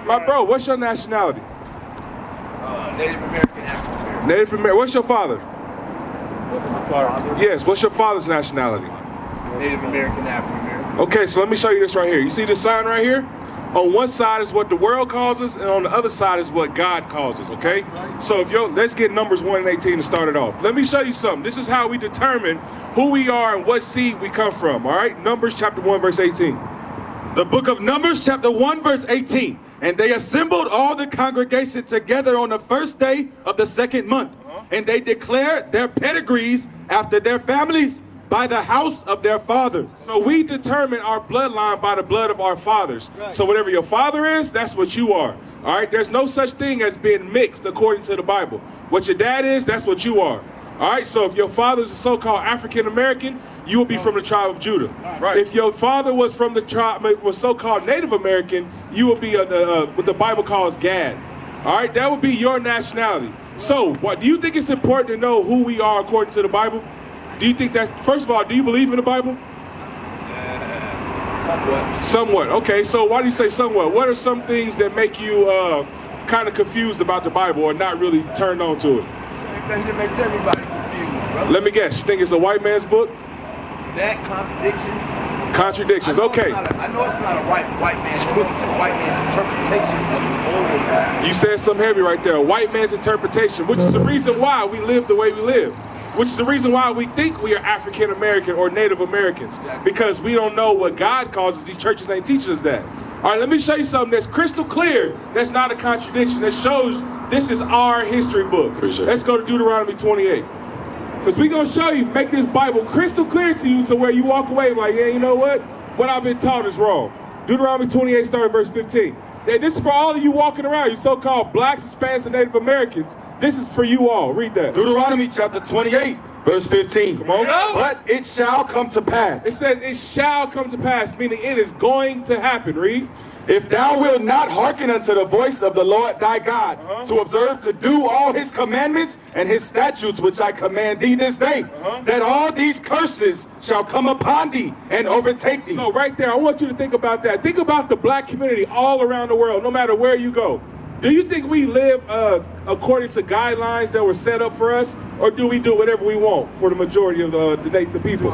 My bro, what's your nationality? Native American, African American. Native American. What's your father? What's the father? Yes, what's your father's nationality? Native American, African American. Okay, so let me show you this right here. You see this sign right here? On one side is what the world calls us, and on the other side is what God calls us, okay? So let's get Numbers 1 and 18 to start it off. Let me show you something. This is how we determine who we are and what seed we come from, all right? Numbers chapter 1, verse 18. The book of Numbers, chapter 1, verse 18. And they assembled all the congregation together on the first day of the second month. And they declared their pedigrees after their families by the house of their fathers. So we determine our bloodline by the blood of our fathers. Right. So whatever your father is, that's what you are. All right? There's no such thing as being mixed according to the Bible. What your dad is, that's what you are. All right? So if your father is a so-called African American, you will be from the tribe of Judah. Right. If your father was from the tribe, was so-called Native American, you will be what the Bible calls Gad. All right? That would be your nationality. So do you think it's important to know who we are according to the Bible? Do you think that, first of all, do you believe in the Bible? Somewhat. Okay, so why do you say somewhat? What are some things that make you kind of confused about the Bible or not really turned on to it? Same thing that makes everybody confused, brother. Let me guess. You think it's a white man's book? That contradictions. Contradictions, okay. I know it's not a white man's book. It's a white man's interpretation of the older Bible. You said something heavy right there. A white man's interpretation, which is the reason why we live the way we live. Which is the reason why we think we are African American or Native Americans. Because we don't know what God calls us. These churches ain't teaching us that. All right, let me show you something that's crystal clear. That's not a contradiction. That shows this is our history book. Let's go to Deuteronomy 28. Because we're going to show you, make this Bible crystal clear to you so where you walk away like, yeah, you know what? What I've been taught is wrong. Deuteronomy 28, starting verse 15. This is for all of you walking around, you so-called blacks, Hispanics, and Native Americans. This is for you all. Read that. Deuteronomy chapter 28, verse 15. Come on. But it shall come to pass. It says it shall come to pass, meaning it is going to happen. Read. If thou wilt not hearken unto the voice of the Lord thy God, to observe to do all his commandments and his statutes which I command thee this day, that all these curses shall come upon thee and overtake thee. So right there, I want you to think about that. Think about the black community all around the world, no matter where you go. Do you think we live according to guidelines that were set up for us, or do we do whatever we want for the majority of the people?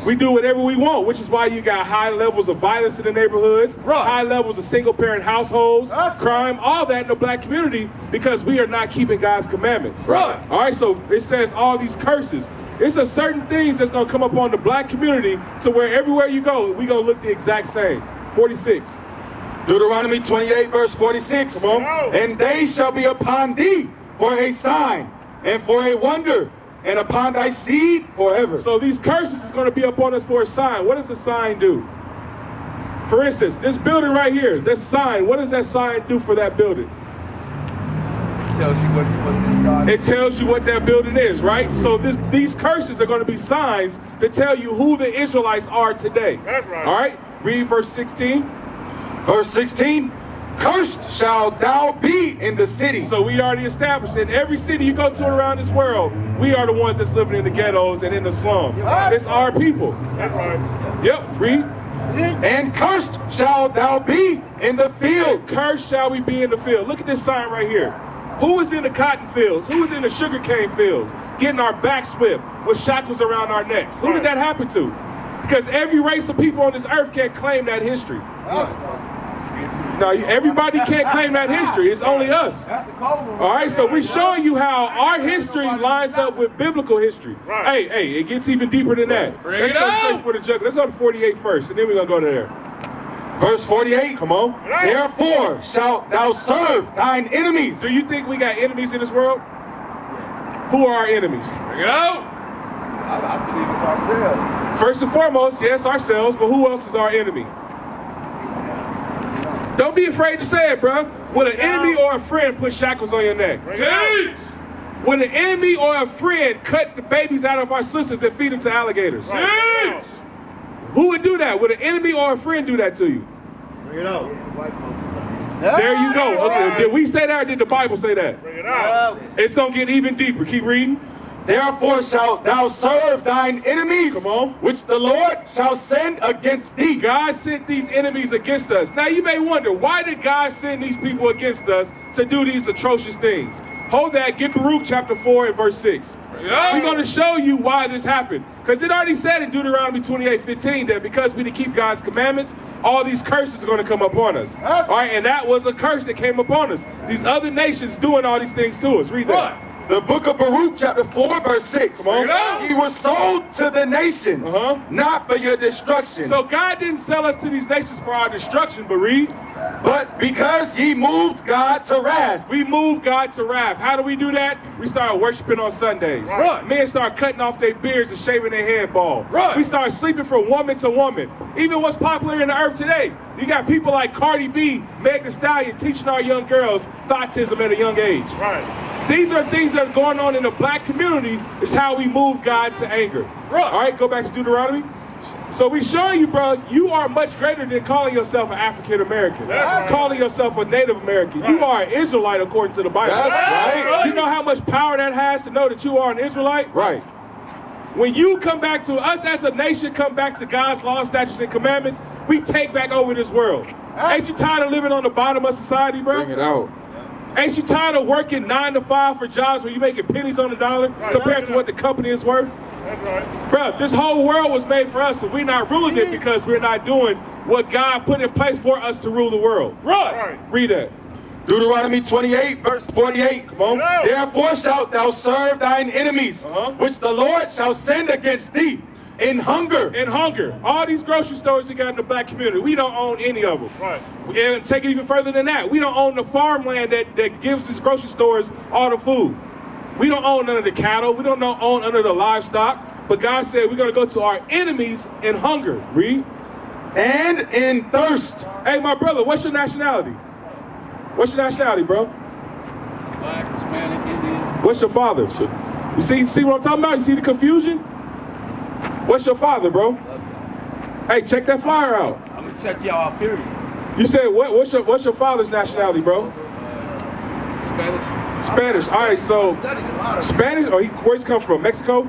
We do whatever we want, which is why you got high levels of violence in the neighborhoods, high levels of single-parent households, crime, all that in the black community, because we are not keeping God's commandments. Right. All right, so it says all these curses. It's a certain things that's going to come up on the black community, so where everywhere you go, we're going to look the exact same. 46. Deuteronomy 28, verse 46. Come on. And they shall be upon thee for a sign and for a wonder, and upon thy seed forever. So these curses is going to be upon us for a sign. What does the sign do? For instance, this building right here, this sign, what does that sign do for that building? It tells you what's inside. It tells you what that building is, right? So these curses are going to be signs that tell you who the Israelites are today. That's right. All right? Read verse 16. Verse 16, cursed shalt thou be in the city. So we already established in every city you go to around this world, we are the ones that's living in the ghettos and in the slums. It's our people. That's right. Yep, read. And cursed shalt thou be in the field. Cursed shall we be in the field. Look at this sign right here. Who is in the cotton fields? Who is in the sugarcane fields? Getting our backs whipped with shackles around our necks. Who did that happen to? Because every race of people on this earth can't claim that history. No, everybody can't claim that history. It's only us. All right, so we're showing you how our history lines up with biblical history. Right. Hey, it gets even deeper than that. Let's go straight for the jugular. Let's go to 48 first, and then we're going to go to there. Verse 48. Come on. Therefore shalt thou serve thine enemies. Do you think we got enemies in this world? Who are our enemies? Bring it out. I believe it's ourselves. First and foremost, yes, ourselves, but who else is our enemy? Don't be afraid to say it, bro. Would an enemy or a friend put shackles on your neck? Would an enemy or a friend cut the babies out of our sisters and feed them to alligators? Who would do that? Would an enemy or a friend do that to you? Bring it out. There you go. Okay, did we say that or did the Bible say that? Bring it out. It's going to get even deeper. Keep reading. Therefore shalt thou serve thine enemies, Come on. which the Lord shall send against thee. God sent these enemies against us. Now you may wonder, why did God send these people against us to do these atrocious things? Hold that, get Baruch chapter 4 and verse 6. We're going to show you why this happened. Because it already said in Deuteronomy 28:15 that because we didn't keep God's commandments, all these curses are going to come upon us. All right, and that was a curse that came upon us. These other nations doing all these things to us. Read that. The book of Baruch, chapter 4, verse 6. Come on. He was sold to the nations, not for your destruction. So God didn't sell us to these nations for our destruction, but read. But because ye moved God to wrath. We moved God to wrath. How do we do that? We started worshiping on Sundays. Right. Men start cutting off their beards and shaving their head bald. Right. We start sleeping from woman to woman. Even what's popular in the earth today. You got people like Cardi B, Meg Thee Stallion teaching our young girls thoughtism at a young age. Right. These are things that are going on in the black community. Is how we move God to anger. Right. All right, go back to Deuteronomy. So we showing you, bro, you are much greater than calling yourself an African American, That's right. calling yourself a Native American. Right. You are an Israelite according to the Bible. That's right. You know how much power that has to know that you are an Israelite? Right. When you come back to us as a nation, come back to God's laws, statutes, and commandments, we take back over this world. Ain't you tired of living on the bottom of society, bro? Bring it out. Ain't you tired of working 9 to 5 for jobs where you're making pennies on the dollar compared to what the company is worth? That's right. Bro, this whole world was made for us, but we're not ruling it because we're not doing what God put in place for us to rule the world. Right. Read that. Deuteronomy 28, verse 48. Come on. Therefore shalt thou serve thine enemies, which the Lord shall send against thee in hunger. And hunger. All these grocery stores we got in the black community, we don't own any of them. Right. And take it even further than that. We don't own the farmland that gives these grocery stores all the food. We don't own none of the cattle. We don't own none of the livestock. But God said we're going to go to our enemies in hunger. Read. And in thirst. Hey, my brother, what's your nationality? What's your nationality, bro? Black, Hispanic, Indian. What's your father? You see what I'm talking about? You see the confusion? What's your father, bro? Hey, check that flyer out. I'm gonna check y'all out, period. You said what's your father's nationality, bro? Spanish. Spanish. All right, so Studied a lot of Spanish. Where's he come from? Mexico?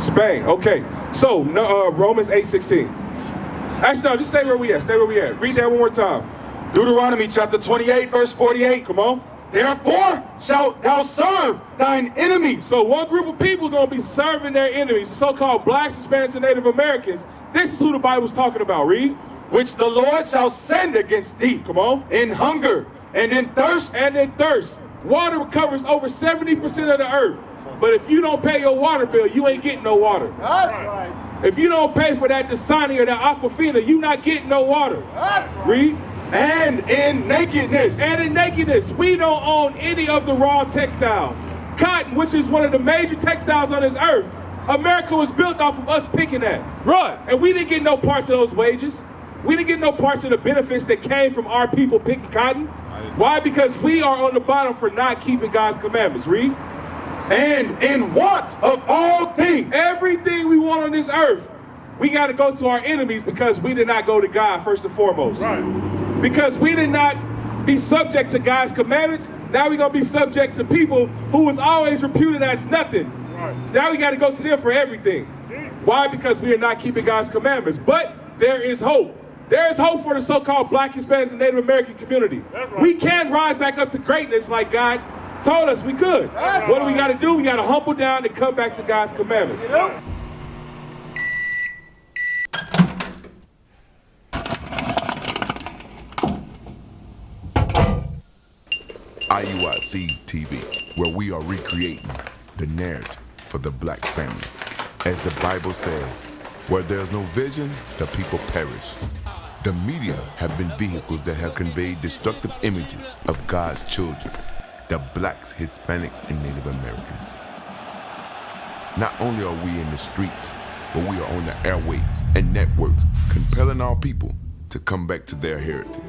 Spain. Okay. So Romans 8:16. Actually, no. Just stay where we at. Stay where we at. Read that one more time. Deuteronomy chapter 28, verse 48. Come on. Therefore shalt thou serve thine enemies. So one group of people gonna be serving their enemies, the so-called blacks, Hispanics, and Native Americans. This is who the Bible's talking about. Read. Which the Lord shall send against thee. Come on. In hunger and in thirst. And in thirst. Water covers over 70% of the earth. But if you don't pay your water bill, you ain't getting no water. That's right. If you don't pay for that Dasani or that Aquafina, you not getting no water. That's right. Read. And in nakedness. And in nakedness, we don't own any of the raw textiles. Cotton, which is one of the major textiles on this earth, America was built off of us picking that. Right. And we didn't get no parts of those wages. We didn't get no parts of the benefits that came from our people picking cotton. Why? Because we are on the bottom for not keeping God's commandments. Read. And in want of all things. Everything we want on this earth, we got to go to our enemies because we did not go to God first and foremost. Right. Because we did not be subject to God's commandments, now we're going to be subject to people who was always reputed as nothing. Right. Now we got to go to them for everything. Why? Because we are not keeping God's commandments. But there is hope. There is hope for the so-called Black, Hispanics, and Native American community. That's right. We can rise back up to greatness like God told us we could. That's What do we right. got to do? We got to humble down and come back to God's commandments. You know? IUIC TV, where we are recreating the narrative for the black family. As the Bible says, where there's no vision, the people perish. The media have been vehicles that have conveyed destructive images of God's children, the blacks, Hispanics, and Native Americans. Not only are we in the streets, but we are on the airwaves and networks, compelling our people to come back to their heritage.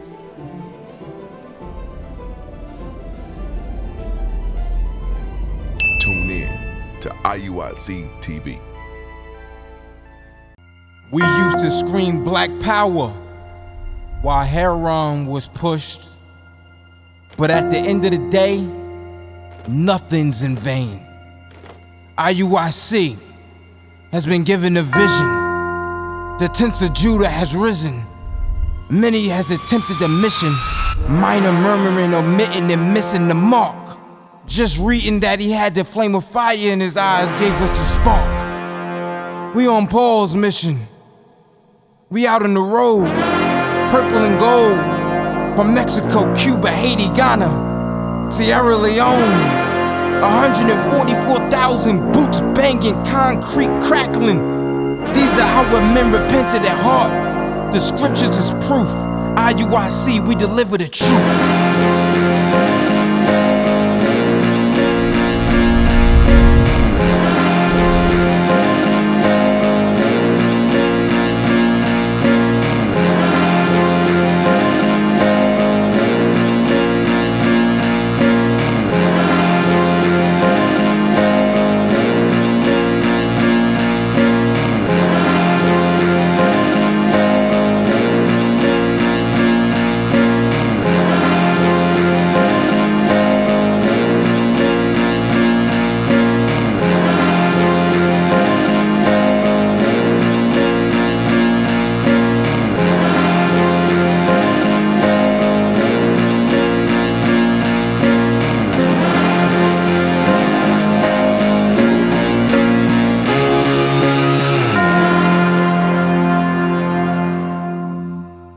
Tune in to IUIC TV. We used to scream black power while heroin was pushed. But at the end of the day, nothing's in vain. IUIC has been given a vision. The tents of Judah has risen. Many has attempted the mission, minor murmuring, omitting, and missing the mark. Just reading that he had the flame of fire in his eyes gave us the spark. We on Paul's mission. We out on the road, purple and gold, from Mexico, Cuba, Haiti, Ghana, Sierra Leone. 144,000 boots banging, concrete crackling. These are our men repented at heart. The scriptures is proof. IUIC, we deliver the truth.